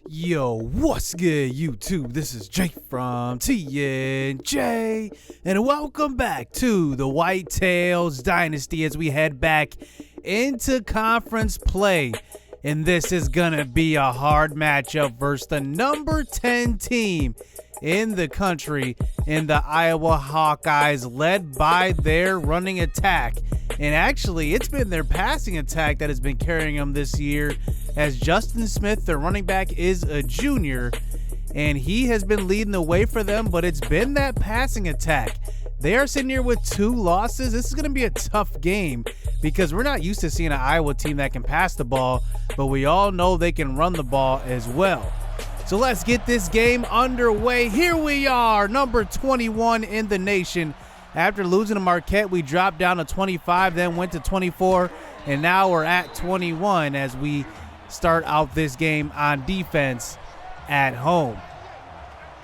Yo, what's good, YouTube? This is Jake from TNJ, and welcome back to the Whitetails Dynasty as we head back into conference play. And this is gonna be a hard matchup versus the number 10 team in the country in the Iowa Hawkeyes, led by their running attack. And actually, it's been their passing attack that has been carrying them this year, as Justin Smith, their running back, is a junior, and he has been leading the way for them, but it's been that passing attack. They are sitting here with 2 losses. This is going to be a tough game because we're not used to seeing an Iowa team that can pass the ball, but we all know they can run the ball as well. So let's get this game underway. Here we are, number 21 in the nation. After losing to Marquette, we dropped down to 25, then went to 24, and now we're at 21 as we start out this game on defense at home.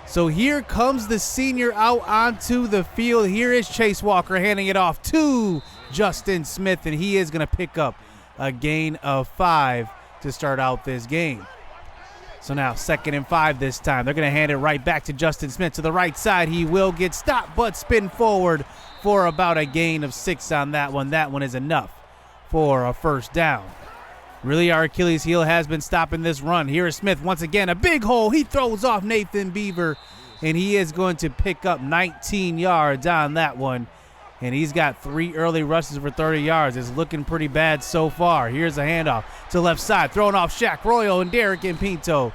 So here comes the senior out onto the field. Here is Chase Walker handing it off to Justin Smith, and he is going to pick up a gain of 5 to start out this game. So now 2nd and 5 this time. They're going to hand it right back to Justin Smith to the right side. He will get stopped, but spin forward for about a gain of 6 on that one. That one is enough for a first down. Really, our Achilles heel has been stopping this run. Here is Smith once again. A big hole. He throws off Nathan Beaver, and he is going to pick up 19 yards on that one. And he's got 3 early rushes for 30 yards. It's looking pretty bad so far. Here's a handoff to left side. Throwing off Shaq Royal, and Derek and Pinto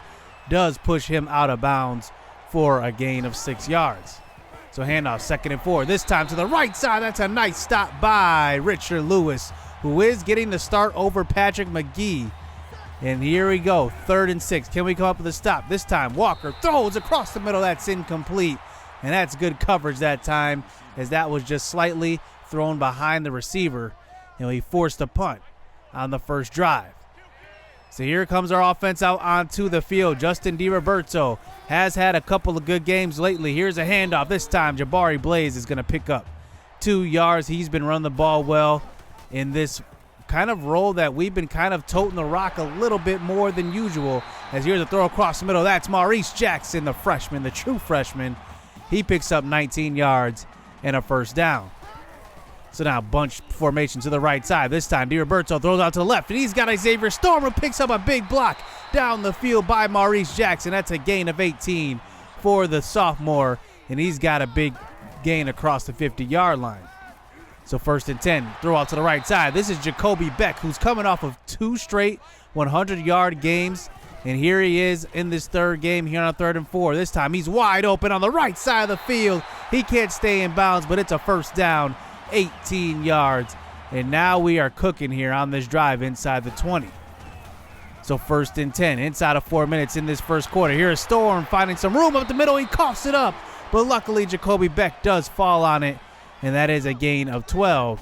does push him out of bounds for a gain of 6 yards. So handoff, 2nd and 4. This time to the right side. That's a nice stop by Richard Lewis, who is getting the start over Patrick McGee. And here we go, 3rd and 6. Can we come up with a stop? This time Walker throws across the middle. That's incomplete. And that's good coverage that time, as that was just slightly thrown behind the receiver, and we forced a punt on the first drive. So here comes our offense out onto the field. Justin DiRoberto has had a couple of good games lately. Here's a handoff. This time Jabari Blaze is going to pick up 2 yards. He's been running the ball well in this kind of role that we've been kind of toting the rock a little bit more than usual. As here's a throw across the middle. That's Maurice Jackson, the freshman, the true freshman. He picks up 19 yards and a first down. So now bunch formation to the right side. This time DiRoberto throws out to the left, and he's got Xavier Storm, who picks up a big block down the field by Maurice Jackson. That's a gain of 18 for the sophomore, and he's got a big gain across the 50-yard line. So 1st and 10, throw out to the right side. This is Jacoby Beck, who's coming off of 2 straight 100-yard games. And here he is in this 3rd game here on 3rd and 4. This time he's wide open on the right side of the field. He can't stay in bounds, but it's a first down, 18 yards. And now we are cooking here on this drive inside the 20. So 1st and 10, inside of 4 minutes in this first quarter. Here is Storm finding some room up the middle. He coughs it up, but luckily Jacoby Beck does fall on it. And that is a gain of 12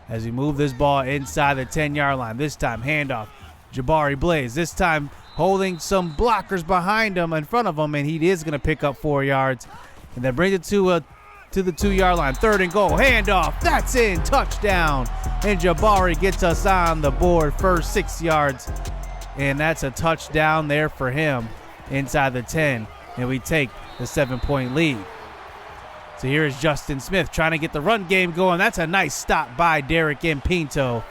as we move this ball inside the 10-yard line. This time handoff, Jabari Blaze. This time holding some blockers behind him, in front of him, and he is going to pick up 4 yards. And that brings it to the 2-yard line. 3rd and goal, handoff. That's in, touchdown. And Jabari gets us on the board, first 6 yards. And that's a touchdown there for him inside the 10. And we take the 7-point lead. So here is Justin Smith trying to get the run game going. That's a nice stop by Derek and Pinto.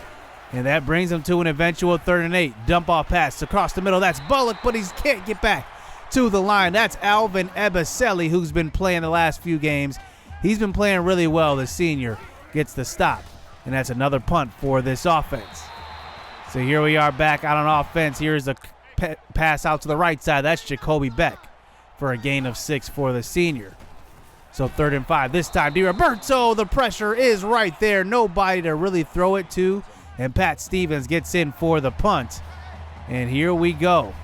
And that brings him to an eventual 3rd and 8. Dump off pass across the middle. That's Bullock, but he can't get back to the line. That's Alvin Ebiselli, who's been playing the last few games. He's been playing really well. The senior gets the stop. And that's another punt for this offense. So here we are back out on offense. Here's a pass out to the right side. That's Jacoby Beck for a gain of 6 for the senior. So 3rd and 5. This time DiRoberto, the pressure is right there. Nobody to really throw it to. And Pat Stevens gets in for the punt. And here we go.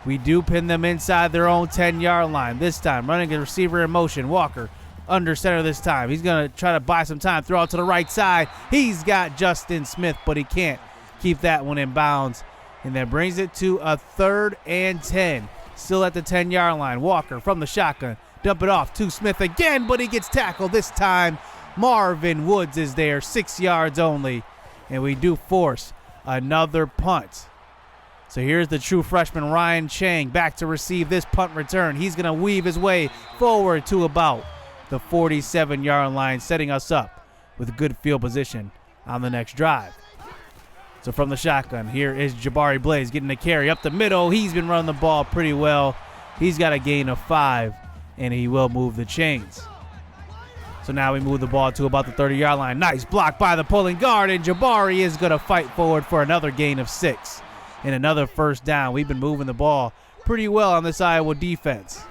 We do pin them inside their own 10-yard line. This time running the receiver in motion. Walker under center this time. He's going to try to buy some time. Throw out to the right side. He's got Justin Smith, but he can't keep that one in bounds. And that brings it to a 3rd and 10. Still at the 10-yard line. Walker from the shotgun. Dump it off to Smith again, but he gets tackled. This time Marvin Woods is there, 6 yards only. And we do force another punt. So here's the true freshman Ryan Chang back to receive this punt return. He's going to weave his way forward to about the 47-yard line, setting us up with good field position on the next drive. So from the shotgun, here is Jabari Blaze getting the carry up the middle. He's been running the ball pretty well. He's got a gain of 5, and he will move the chains. So now we move the ball to about the 30-yard line. Nice block by the pulling guard, and Jabari is going to fight forward for another gain of 6 and another first down. We've been moving the ball pretty well on this Iowa defense.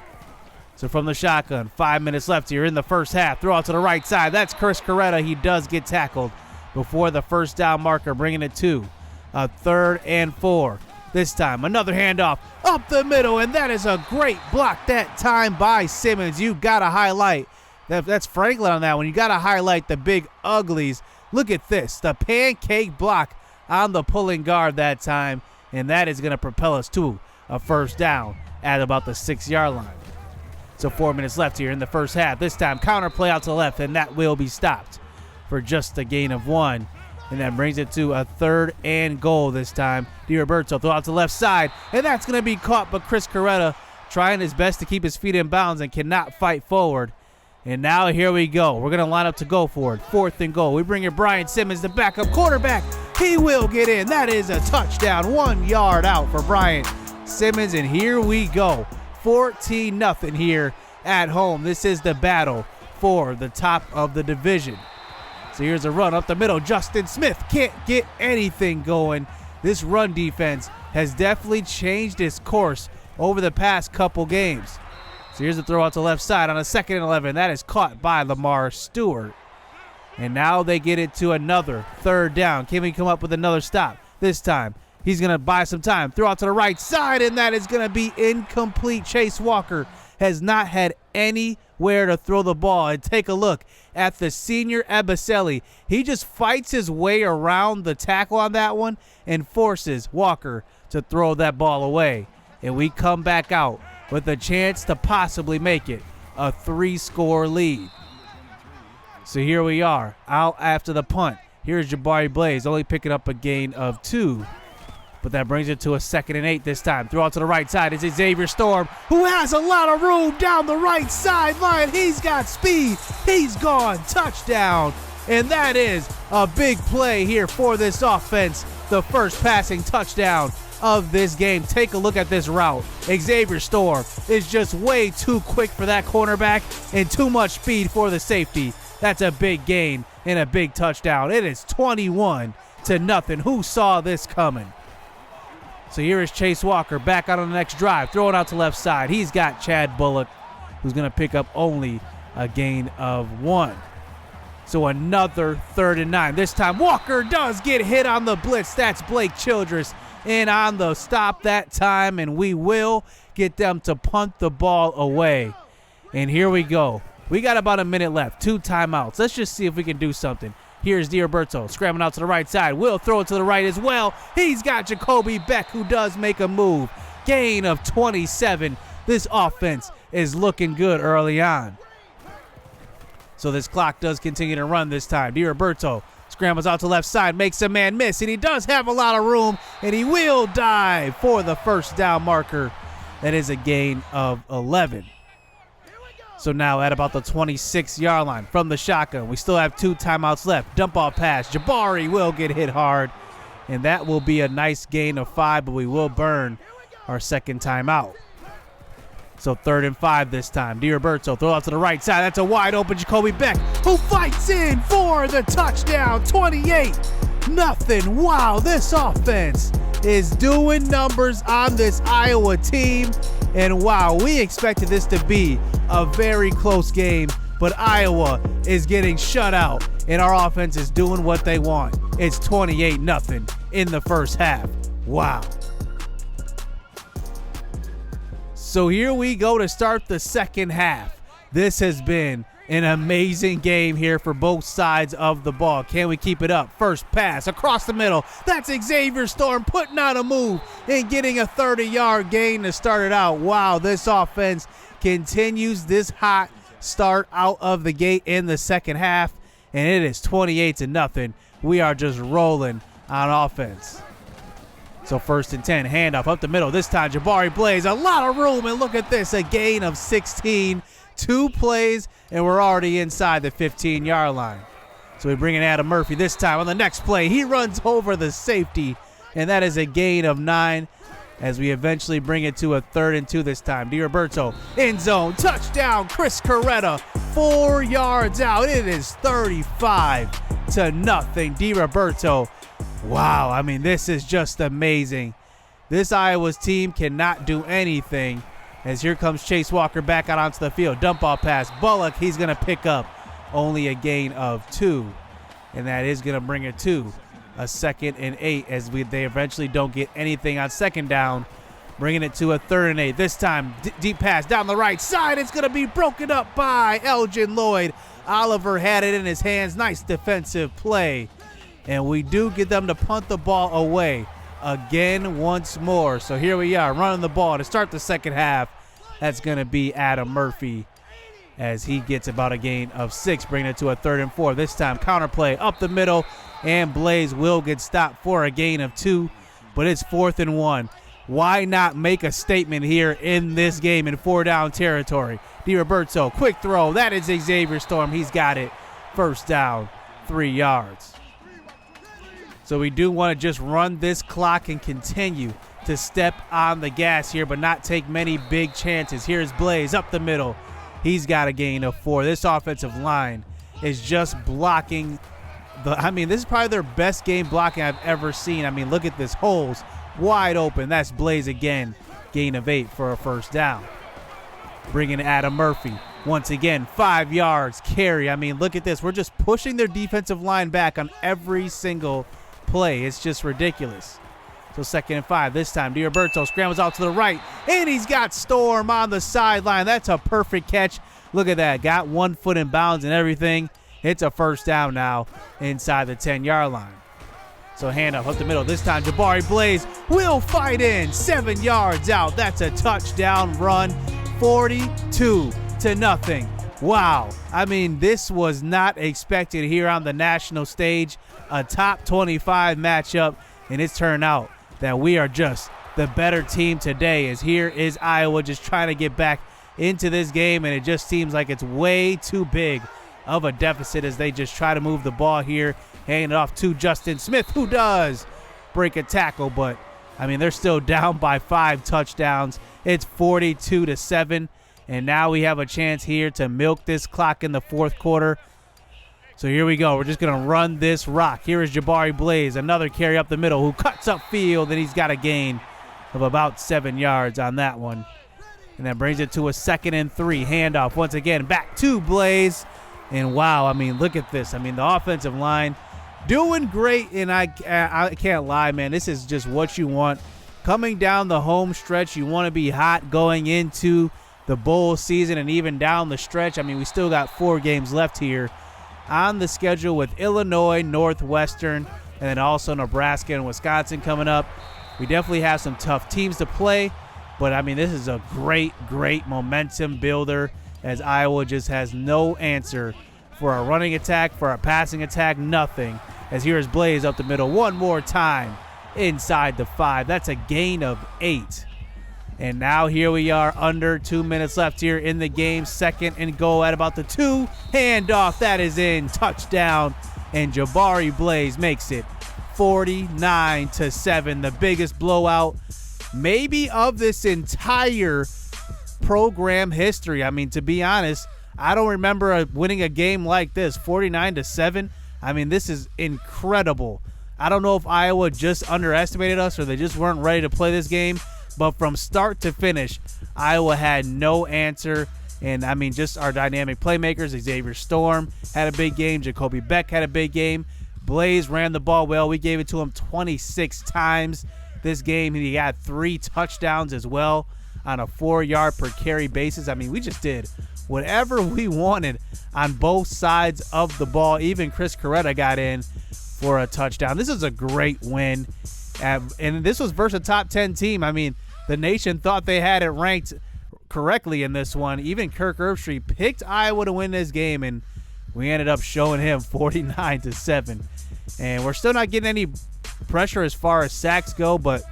So from the shotgun, 5 minutes left here in the first half. Throw out to the right side. That's Chris Coretta. He does get tackled before the first down marker, bringing it to a 3rd and 4. This time, another handoff up the middle, and that is a great block that time by Simmons. You got to highlight. That's Franklin on that one. You got to highlight the big uglies. Look at this. The pancake block on the pulling guard that time, and that is going to propel us to a first down at about the 6-yard line. So 4 minutes left here in the first half. This time, counter play out to the left, and that will be stopped for just a gain of 1. And that brings it to a 3rd and goal this time. DiRoberto throw out to the left side, and that's going to be caught, but Chris Coretta trying his best to keep his feet in bounds and cannot fight forward. And now here we go. We're going to line up to go for it. 4th and goal. We bring in Brian Simmons, the backup quarterback. He will get in. That is a touchdown. 1 yard out for Brian Simmons, and here we go. 14-0 here at home. This is the battle for the top of the division. So here's a run up the middle. Justin Smith can't get anything going. This run defense has definitely changed its course over the past couple games. So here's the throw out to the left side on a 2nd and 11. That is caught by Lamar Stewart. And now they get it to another 3rd down. Can we come up with another stop? This time, he's going to buy some time. Throw out to the right side, and that is going to be incomplete. Chase Walker has not had anywhere to throw the ball. And take a look at the senior Abicelli. He just fights his way around the tackle on that one and forces Walker to throw that ball away. And we come back out with a chance to possibly make it a 3-score lead. So here we are, out after the punt. Here's Jabari Blaze, only picking up a gain of 2. But that brings it to a 2nd and 8 this time. Throw out to the right side is Xavier Storm, who has a lot of room down the right sideline. He's got speed. He's gone. Touchdown. And that is a big play here for this offense. The first passing touchdown of this game. Take a look at this route. Xavier Storm is just way too quick for that cornerback and too much speed for the safety. That's a big gain and a big touchdown. It is 21-0. Who saw this coming? So here is Chase Walker back out on the next drive, throwing out to left side. He's got Chad Bullock, who's going to pick up only a gain of 1. So another 3rd and 9. This time Walker does get hit on the blitz. That's Blake Childress in on the stop that time, and we will get them to punt the ball away. And here we go. We got about a minute left, 2 timeouts. Let's just see if we can do something. Here's DiRoberto scrambling out to the right side. Will throw it to the right as well. He's got Jacoby Beck, who does make a move. Gain of 27. This offense is looking good early on. So this clock does continue to run this time. DiRoberto scrambles out to left side, makes a man miss, and he does have a lot of room, and he will dive for the first down marker. That is a gain of 11. So now at about the 26-yard line from the shotgun, we still have 2 timeouts left. Dump off pass. Jabari will get hit hard, and that will be a nice gain of 5, but we will burn our 2nd timeout. So 3rd and 5 this time. DiRoberto throw out to the right side. That's a wide open Jacoby Beck, who fights in for the touchdown. 28-0. Wow, this offense is doing numbers on this Iowa team. And wow, we expected this to be a very close game, but Iowa is getting shut out, and our offense is doing what they want. It's 28-0 in the first half. Wow. So here we go to start the second half. This has been an amazing game here for both sides of the ball. Can we keep it up? First pass across the middle. That's Xavier Storm putting on a move and getting a 30-yard gain to start it out. Wow, this offense continues this hot start out of the gate in the second half, and it is 28-0. We are just rolling on offense. So 1st and 10, handoff up the middle. This time Jabari Blaze, a lot of room, and look at this, a gain of 16. 2 plays, and we're already inside the 15-yard line. So we bring in Adam Murphy this time on the next play. He runs over the safety, and that is a gain of 9 as we eventually bring it to a 3rd and 2 this time. DiRoberto, end zone, touchdown, Chris Coretta, 4 yards out. It is 35-0. DiRoberto, wow, I mean, this is just amazing. This Iowa's team cannot do anything as here comes Chase Walker back out onto the field. Dump ball pass. Bullock, he's going to pick up only a gain of 2, and that is going to bring it to a 2nd and 8 as they eventually don't get anything on 2nd down, bringing it to a 3rd and 8. This time, deep pass down the right side. It's going to be broken up by Elgin Lloyd. Oliver had it in his hands. Nice defensive play, and we do get them to punt the ball away again once more. So here we are running the ball to start the 2nd half. That's going to be Adam Murphy as he gets about a gain of 6, bringing it to a 3rd and 4. This time counter play up the middle, and Blaze will get stopped for a gain of 2, but it's 4th and 1. Why not make a statement here in this game in 4-down territory? DiRoberto, quick throw. That is Xavier Storm. He's got it. 1st down, 3 yards. So we do want to just run this clock and continue to step on the gas here, but not take many big chances. Here's Blaze up the middle. He's got a gain of 4. This offensive line is just blocking. This is probably their best game blocking I've ever seen. I mean, look at this. Holes wide open. That's Blaze again. Gain of 8 for a 1st down. Bringing Adam Murphy. Once again, 5 yards carry. I mean, look at this. We're just pushing their defensive line back on every single play. It's just ridiculous. So 2nd and 5. This time, DiRoberto scrambles out to the right, and he's got Storm on the sideline. That's a perfect catch. Look at that. Got 1 foot in bounds and everything. It's a 1st down now inside the 10-yard line. So handoff up the middle. This time, Jabari Blaze will fight in. 7 yards out. That's a touchdown run. 42-0. Wow. I mean, this was not expected here on the national stage. A top 25 matchup, and it's turned out that we are just the better team today, as here is Iowa just trying to get back into this game, and it just seems like it's way too big of a deficit as they just try to move the ball here, handing it off to Justin Smith, who does break a tackle, but I mean, they're still down by 5 touchdowns. It's 42-7, and now we have a chance here to milk this clock in the 4th quarter. So here we go. We're just going to run this rock. Here is Jabari Blaze, another carry up the middle, who cuts up field, and he's got a gain of about 7 yards on that one. And that brings it to a 2nd and 3. Handoff once again back to Blaze. And wow, I mean, look at this. I mean, the offensive line doing great, and I can't lie, man. This is just what you want. Coming down the home stretch, you want to be hot going into the bowl season and even down the stretch. I mean, we still got 4 games left here on the schedule with Illinois, Northwestern, and then also Nebraska and Wisconsin coming up. We definitely have some tough teams to play, but I mean, this is a great momentum builder as Iowa just has no answer for a running attack, for a passing attack, nothing. As here's Blaze up the middle one more time inside the 5. That's a gain of 8. And now here we are, under 2 minutes left here in the game. 2nd and goal at about the 2. Handoff, that is in. Touchdown. And Jabari Blaze makes it 49-7. The biggest blowout maybe of this entire program history. I mean, to be honest, I don't remember winning a game like this, 49-7. I mean, this is incredible. I don't know if Iowa just underestimated us or they just weren't ready to play this game. But from start to finish, Iowa had no answer. And, I mean, just our dynamic playmakers. Xavier Storm had a big game. Jacoby Beck had a big game. Blaze ran the ball well. We gave it to him 26 times this game. He got 3 touchdowns as well on a 4-yard per carry basis. I mean, we just did whatever we wanted on both sides of the ball. Even Chris Coretta got in for a touchdown. This is a great win. And this was versus a top 10 team. I mean, the nation thought they had it ranked correctly in this one. Even Kirk Herbstreit picked Iowa to win this game, and we ended up showing him 49-7. And we're still not getting any pressure as far as sacks go, but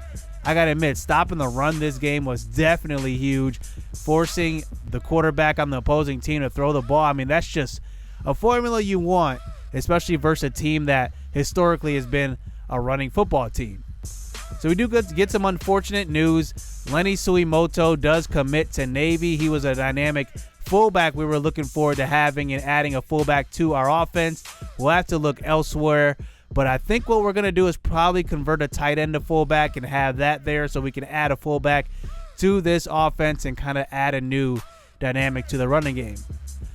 I got to admit, stopping the run this game was definitely huge. Forcing the quarterback on the opposing team to throw the ball, I mean, that's just a formula you want, especially versus a team that historically has been a running football team. So we do get some unfortunate news. Lenny Suimoto does commit to Navy. He was a dynamic fullback we were looking forward to having and adding a fullback to our offense. We'll have to look elsewhere. But I think what we're going to do is probably convert a tight end to fullback and have that there so we can add a fullback to this offense and kind of add a new dynamic to the running game.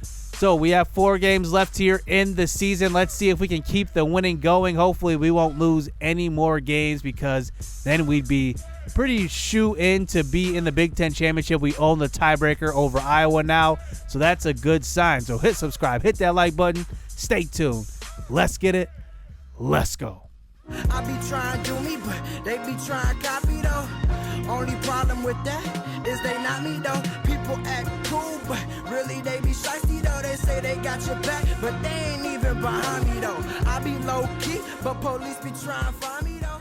So we have 4 games left here in the season. Let's see if we can keep the winning going. Hopefully we won't lose any more games because then we'd be pretty shoe-in to be in the Big Ten Championship. We own the tiebreaker over Iowa now, so that's a good sign. So hit subscribe, hit that like button, stay tuned. Let's get it. Let's go. I be trying to do me, but they be trying to copy though. Only problem with that is they not me though. People act cool, but really they be shiesty though. They say they got your back, but they ain't even behind me though. I be low key, but police be trying to find me though.